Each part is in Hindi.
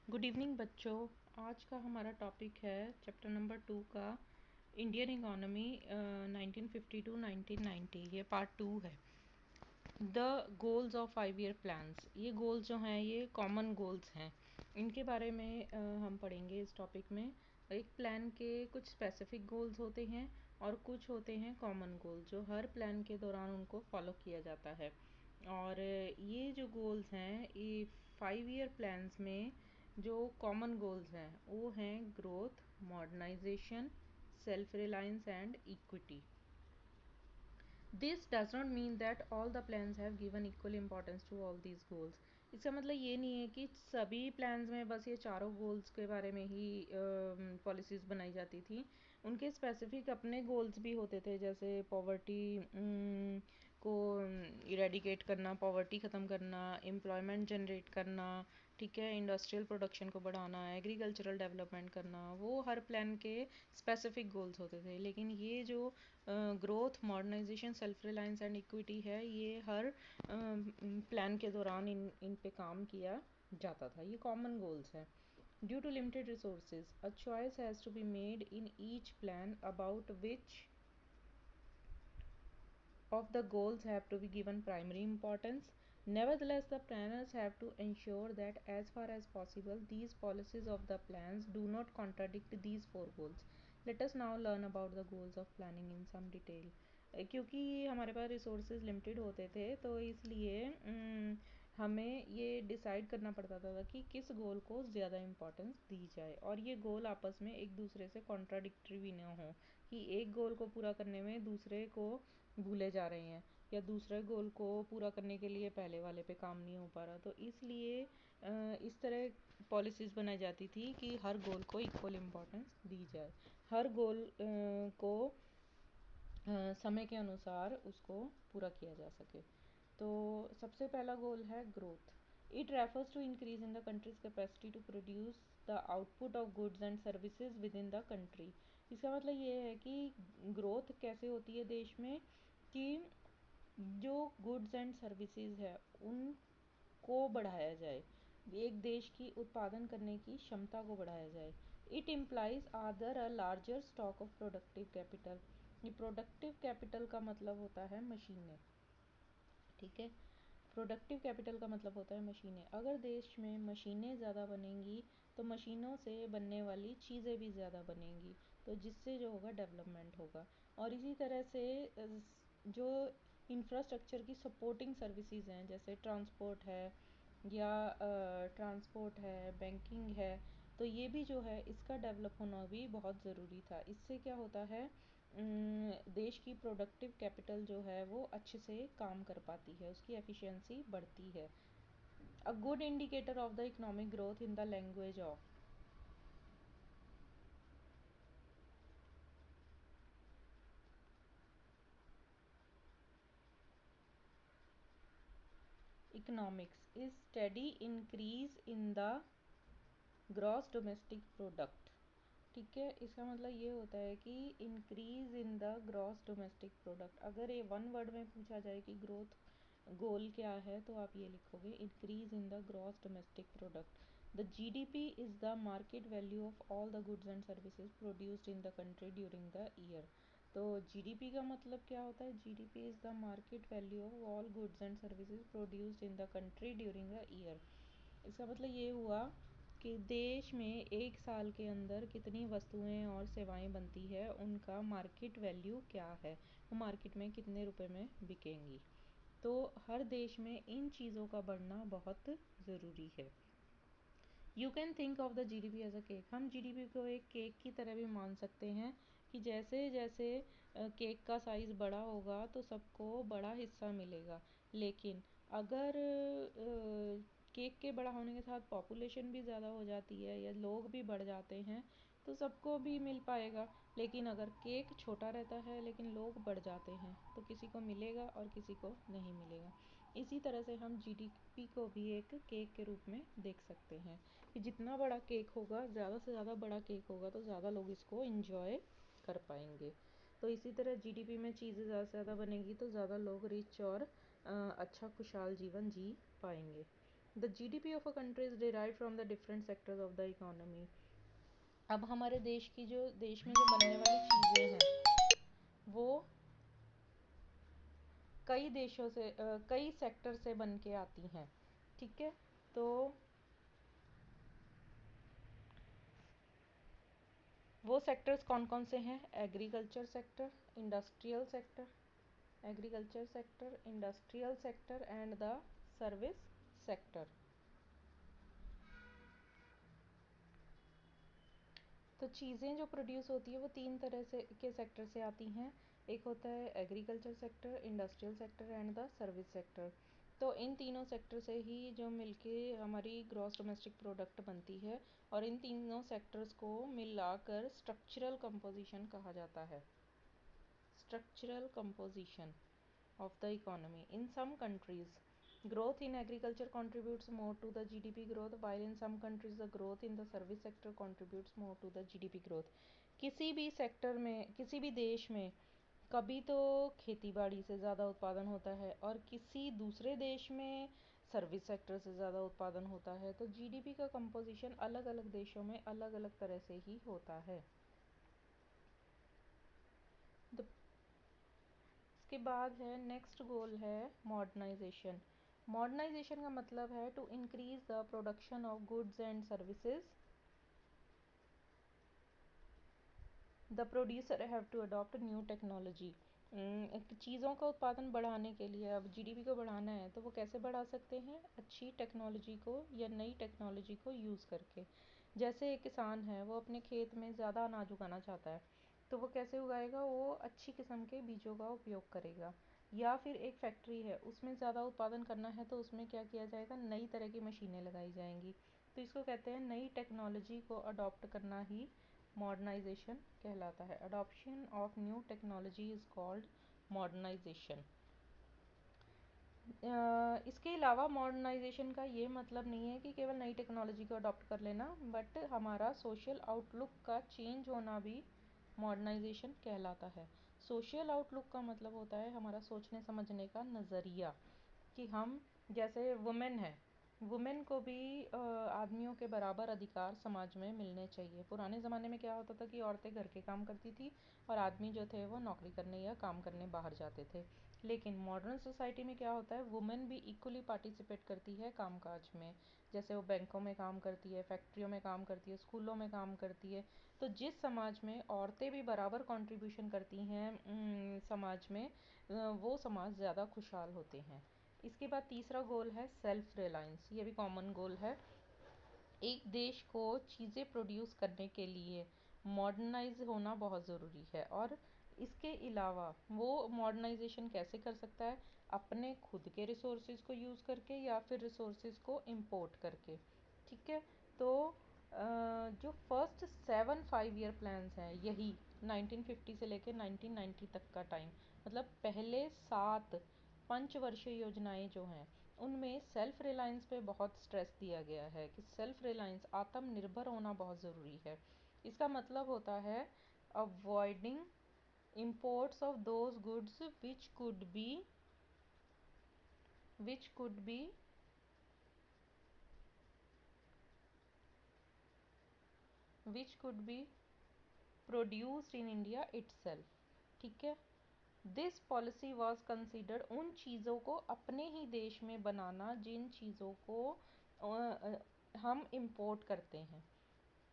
गुड इवनिंग बच्चों। आज का हमारा टॉपिक है चैप्टर नंबर 2 का इंडियन इकोनॉमी 1950 टू 1990। ये पार्ट 2 है। The goals of 5 year plans. ये गोल्स जो हैं ये कॉमन गोल्स हैं। इनके बारे में हम पढ़ेंगे इस टॉपिक में। एक प्लान के कुछ स्पेसिफिक गोल्स होते हैं और कुछ होते हैं कॉमन गोल्स जो हर प्लान के दौरान उनको फॉलो किया जाता है। और ये जो गोल्स हैं ये 5 ईयर प्लान्स में जो कॉमन गोल्स हैं वो हैं growth, modernisation, self reliance and equity. This does not mean that all the plans have given equal importance to all these goals. इसका मतलब ये नहीं है कि सभी प्लान्स में बस ये चारों गोल्स के बारे में ही पॉलिसीज़ बनाई जाती थी। उनके स्पेसिफिक अपने गोल्स भी होते थे, जैसे पॉवर्टी को इरेडिकेट करना, पॉवर्टी ख़त्म करना, एम्प्लॉयमेंट जनरेट करना, ठीक है, इंडस्ट्रियल प्रोडक्शन को बढ़ाना, एग्रीकल्चरल डेवलपमेंट करना। वो हर प्लान के स्पेसिफिक गोल्स होते थे। लेकिन ये जो growth, modernisation, self reliance and equity है ये हर प्लान के दौरान इन पे काम किया जाता था। ये कॉमन गोल्स हैं। Due to limited resources, a choice has to be made in each plan about which of the goals have to be given primary importance. Nevertheless, the planners have to ensure that as far as possible, these policies of the plans do not contradict these four goals. Let us now learn about the goals of planning in some detail. क्योंकि हमारे पास रिसोर्सेज लिमिटेड होते थे तो इसलिए हमें ये डिसाइड करना पड़ता था कि किस गोल को ज़्यादा इम्पोर्टेंस दी जाए और ये गोल आपस में एक दूसरे से कॉन्ट्राडिक्टरी भी ना हो कि एक गोल को पूरा करने में दूसरे को भूले जा रहे हैं या दूसरे गोल को पूरा करने के लिए पहले वाले पे काम नहीं हो पा रहा। तो इसलिए इस तरह पॉलिसीज़ बनाई जाती थी कि हर गोल को इक्वल इम्पोर्टेंस दी जाए, हर गोल को समय के अनुसार उसको पूरा किया जा सके। तो सबसे पहला गोल है growth. It refers to increase in the country's capacity to produce the output of goods and services within the country. इसका मतलब ये है कि ग्रोथ कैसे होती है देश में कि जो गुड्स एंड सर्विसेज है उनको बढ़ाया जाए, एक देश की उत्पादन करने की क्षमता को बढ़ाया जाए। इट इम्प्लाइज आदर a larger stock of productive capital. ये प्रोडक्टिव कैपिटल का मतलब होता है मशीनें, ठीक है। प्रोडक्टिव कैपिटल का मतलब होता है मशीनें। अगर देश में मशीनें ज़्यादा बनेंगी तो मशीनों से बनने वाली चीज़ें भी ज़्यादा बनेंगी, तो जिससे जो होगा डेवलपमेंट होगा। और इसी तरह से जो इंफ्रास्ट्रक्चर की सपोर्टिंग सर्विसेज हैं जैसे ट्रांसपोर्ट है, बैंकिंग है, तो ये भी जो है इसका डेवलप होना भी बहुत ज़रूरी था। इससे क्या होता है, देश की प्रोडक्टिव कैपिटल जो है वो अच्छे से काम कर पाती है, उसकी एफिशिएंसी बढ़ती है। A good indicator of the economic growth in the language of economics is steady increase in the gross domestic product, ठीक है। इसका मतलब ये होता है कि increase in the gross domestic product. अगर ये वन वर्ड में पूछा जाए कि ग्रोथ गोल क्या है तो आप ये लिखोगे increase in the gross domestic product. The GDP is the market value of all the goods and services produced in the country during the year. तो जीडीपी का मतलब क्या होता है, GDP is the market value of all goods and services produced in the country during the year. इसका मतलब ये हुआ कि देश में एक साल के अंदर कितनी वस्तुएं और सेवाएं बनती है, उनका मार्केट वैल्यू क्या है, वो मार्केट में कितने रुपए में बिकेंगी। तो हर देश में इन चीज़ों का बढ़ना बहुत ज़रूरी है। You can think of the GDP as a cake. हम जीडीपी को एक केक की तरह भी मान सकते हैं कि जैसे जैसे केक का साइज़ बड़ा होगा तो सबको बड़ा हिस्सा मिलेगा। लेकिन अगर केक के बड़ा होने के साथ पॉपुलेशन भी ज़्यादा हो जाती है या लोग भी बढ़ जाते हैं तो सबको भी मिल पाएगा। लेकिन अगर केक छोटा रहता है लेकिन लोग बढ़ जाते हैं तो किसी को मिलेगा और किसी को नहीं मिलेगा। इसी तरह से हम जीडीपी को भी एक केक के रूप में देख सकते हैं कि जितना बड़ा केक होगा, ज़्यादा से ज़्यादा बड़ा केक होगा तो ज़्यादा लोग इसको इंजॉय कर पाएंगे। तो इसी तरह जीडीपी में चीज़ें ज़्यादा से ज़्यादा बनेंगी तो ज़्यादा लोग रिच और अच्छा खुशहाल जीवन जी पाएंगे। The GDP of a country is derive from the different sectors of the economy. अब हमारे देश की जो देश में जो बनने वाली चीज़ें हैं वो कई देशों से कई सेक्टर से बन के आती हैं, ठीक है। तो वो सेक्टर्स कौन कौन से हैं? Agriculture sector, industrial sector, agriculture sector, industrial sector and the service sector. तो चीज़ें जो प्रोड्यूस होती है वो तीन तरह से के सेक्टर से आती हैं। एक होता है agriculture sector, industrial sector and the service sector. तो इन तीनों सेक्टर से ही जो मिलके हमारी ग्रॉस डोमेस्टिक प्रोडक्ट बनती है, और इन तीनों सेक्टर्स को मिलाकर स्ट्रक्चरल कंपोजिशन कहा जाता है। Structural composition of the economy. In some countries, growth in agriculture contributes more to the GDP growth, while in some countries the growth in the service sector contributes more to the GDP growth. किसी भी सेक्टर में, किसी भी देश में कभी तो खेती बाड़ी से ज़्यादा उत्पादन होता है और किसी दूसरे देश में सर्विस सेक्टर से ज़्यादा उत्पादन होता है। तो जीडीपी का कंपोजिशन अलग अलग देशों में अलग अलग तरह से ही होता है। इसके बाद है नेक्स्ट गोल है मॉडर्नाइजेशन। मॉडर्नाइजेशन का मतलब है to increase the production of goods and services. The producer have to adopt new technology. चीज़ों का उत्पादन बढ़ाने के लिए, अब जीडीपी को बढ़ाना है तो वो कैसे बढ़ा सकते हैं? अच्छी टेक्नोलॉजी को या नई टेक्नोलॉजी को यूज़ करके। जैसे एक किसान है, वो अपने खेत में ज़्यादा अनाज उगाना चाहता है, तो वो कैसे उगाएगा? वो अच्छी किस्म के बीजों का उपयोग करेगा। या फिर एक फैक्ट्री है, उसमें ज़्यादा उत्पादन करना है तो उसमें क्या किया जाएगा? नई तरह की मशीनें लगाई जाएंगी। तो इसको कहते हैं नई टेक्नोलॉजी को अडॉप्ट करना ही मॉडर्नाइजेशन कहलाता है। Adoption of new technology is called modernisation. इसके अलावा मॉडर्नाइजेशन का ये मतलब नहीं है कि केवल नई टेक्नोलॉजी को अडॉप्ट कर लेना, बट हमारा सोशल आउटलुक का चेंज होना भी मॉडर्नाइजेशन कहलाता है। सोशल आउटलुक का मतलब होता है हमारा सोचने समझने का नज़रिया, कि हम जैसे वुमेन है, वुमेन को भी आदमियों के बराबर अधिकार समाज में मिलने चाहिए। पुराने ज़माने में क्या होता था कि औरतें घर के काम करती थी और आदमी जो थे वो नौकरी करने या काम करने बाहर जाते थे। लेकिन मॉडर्न सोसाइटी में क्या होता है? वुमेन भी इक्वली पार्टिसिपेट करती है कामकाज में। जैसे वो बैंकों में काम करती है, फैक्ट्रियों में काम करती है, स्कूलों में काम करती है। तो जिस समाज में औरतें भी बराबर कंट्रीब्यूशन करती हैं समाज में, वो समाज ज़्यादा खुशहाल होते हैं। इसके बाद तीसरा गोल है सेल्फ रिलायंस। ये भी कॉमन गोल है। एक देश को चीज़ें प्रोड्यूस करने के लिए मॉडर्नाइज होना बहुत ज़रूरी है, और इसके अलावा वो मॉडर्नाइजेशन कैसे कर सकता है? अपने खुद के रिसोर्सेज को यूज़ करके या फिर रिसोर्सेज को इंपोर्ट करके, ठीक है। तो जो फर्स्ट 7 5 ईयर प्लान्स हैं, यही 1950 से लेकर 1990 तक का टाइम, मतलब पहले 7 पंचवर्षीय योजनाएं जो हैं उनमें सेल्फ रिलायंस पे बहुत स्ट्रेस दिया गया है कि सेल्फ रिलायंस, आत्मनिर्भर होना बहुत ज़रूरी है। इसका मतलब होता है avoiding imports of those goods which could be which could be produced in India itself, ठीक है। दिस पॉलिसी वॉज कंसिडर्ड, उन चीज़ों को अपने ही देश में बनाना जिन चीज़ों को हम इम्पोर्ट करते हैं।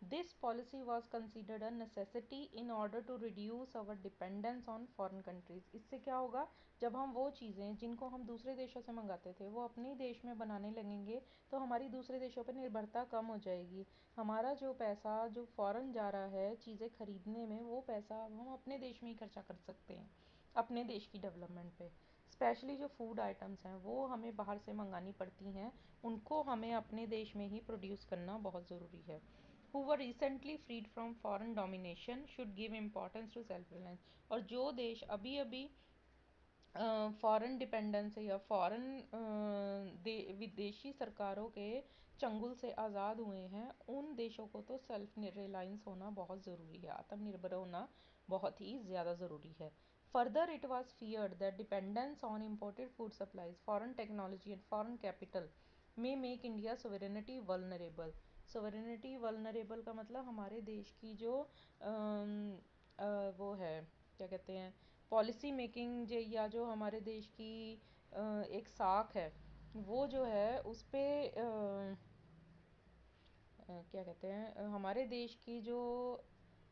This policy was considered a necessity in order to reduce our dependence on foreign countries. इससे क्या होगा? जब हम वो चीज़ें जिनको हम दूसरे देशों से मंगाते थे वो अपने ही देश में बनाने लगेंगे, तो हमारी दूसरे देशों पर निर्भरता कम हो जाएगी। हमारा जो पैसा जो फ़ॉरेन जा रहा है चीज़ें खरीदने में, वो पैसा अब हम अपने देश में ही खर्चा कर सकते हैं अपने देश की डेवलपमेंट पे। स्पेशली जो फूड आइटम्स हैं वो हमें बाहर से मंगानी पड़ती हैं, उनको हमें अपने देश में ही प्रोड्यूस करना बहुत ज़रूरी है। who were recently freed from foreign domination should give importance to self reliance। और जो देश अभी अभी फॉरेन डिपेंडेंस या फॉरेन विदेशी सरकारों के चंगुल से आज़ाद हुए हैं, उन देशों को तो सेल्फ रिलायंस होना बहुत ज़रूरी है, आत्मनिर्भर होना बहुत ही ज़्यादा ज़रूरी है। Further it was feared that dependence on imported food supplies, foreign technology and foreign capital may make India sovereignty vulnerable. Sovereignty vulnerable का मतलब हमारे देश की जो वो है, क्या कहते हैं, पॉलिसी मेकिंग, या जो हमारे देश की एक साख है, वो जो है उस पर क्या कहते हैं, हमारे देश की जो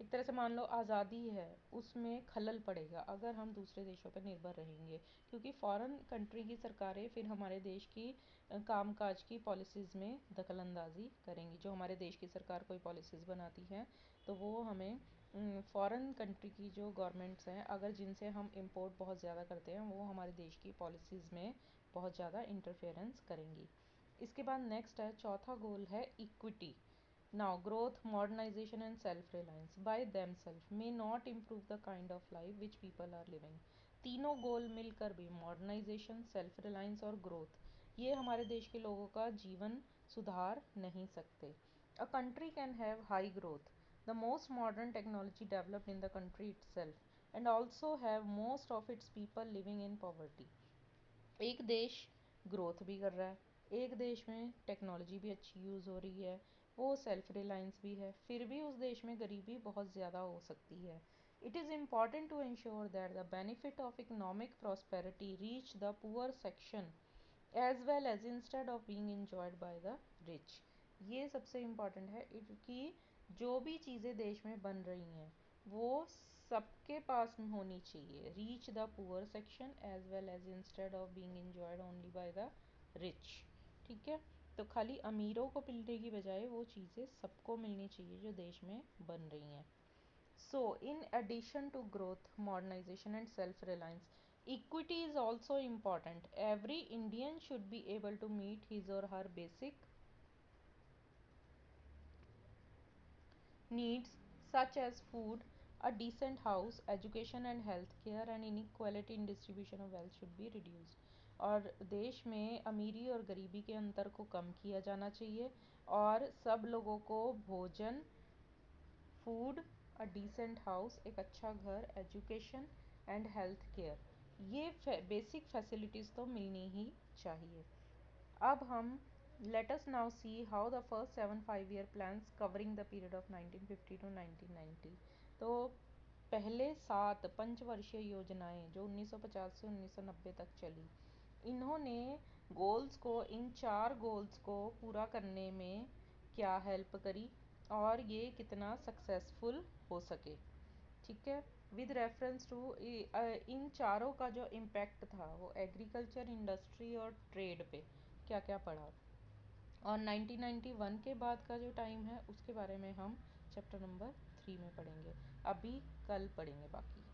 एक तरह से मान लो आज़ादी है, उसमें खलल पड़ेगा अगर हम दूसरे देशों पर निर्भर रहेंगे, क्योंकि फॉरेन कंट्री की सरकारें फिर हमारे देश की कामकाज की पॉलिसीज़ में दखलंदाजी करेंगी। जो हमारे देश की सरकार कोई पॉलिसीज़ बनाती है तो वो हमें फॉरेन कंट्री की जो गवर्नमेंट्स हैं, अगर जिनसे हम इंपोर्ट बहुत ज़्यादा करते हैं, वो हमारे देश की पॉलिसीज़ में बहुत ज़्यादा इंटरफेरेंस करेंगी। इसके बाद नेक्स्ट है, चौथा गोल है equity. Now growth, modernisation and self reliance by themselves may not improve the kind of life which people are living. तीनों गोल मिलकर भी, मॉडर्नाइजेशन, सेल्फ रिलायंस और ग्रोथ, ये हमारे देश के लोगों का जीवन सुधार नहीं सकते। A country can have high growth, the most modern technology developed in the country itself, and also have most of its people living in poverty. एक देश ग्रोथ भी कर रहा है, एक देश में टेक्नोलॉजी भी अच्छी यूज़ हो रही है, वो सेल्फ रिलायंस भी है, फिर भी उस देश में गरीबी बहुत ज़्यादा हो सकती है। It is important to ensure that the benefit of economic prosperity reach the poor section as well as instead of being enjoyed by the rich. ये सबसे इम्पॉर्टेंट है कि जो भी चीज़ें देश में बन रही हैं वो सबके पास होनी चाहिए, reach the poor section as well as instead of being enjoyed only by the rich. ठीक है, तो खाली अमीरों को मिलने की बजाय वो चीज़ें सबको मिलनी चाहिए जो देश में बन रही हैं। So, in addition to growth, modernization, and self reliance, equity is also important. Every Indian should be able to meet his or her basic needs such as food, a decent house, education and health care, and inequality in distribution of wealth should be reduced. और देश में अमीरी और गरीबी के अंतर को कम किया जाना चाहिए, और सब लोगों को भोजन, फूड, अ डिसेंट हाउस, एक अच्छा घर, एजुकेशन एंड हेल्थ केयर, ये बेसिक फैसिलिटीज़ तो मिलनी ही चाहिए। अब हम let us now see how the first 7 5 year plans covering the period of 1950 to 1990। तो पहले 7 पंचवर्षीय योजनाएं जो 1950 से 1990 तक चली, इन्होंने गोल्स को, इन 4 गोल्स को पूरा करने में क्या हेल्प करी और ये कितना सक्सेसफुल हो सके। ठीक है, विद रेफरेंस टू इन चारों का जो इम्पैक्ट था वो एग्रीकल्चर, इंडस्ट्री और ट्रेड पे क्या क्या पड़ा, और 1991 के बाद का जो टाइम है उसके बारे में हम चैप्टर नंबर 3 में पढ़ेंगे। अभी कल पढ़ेंगे बाकी।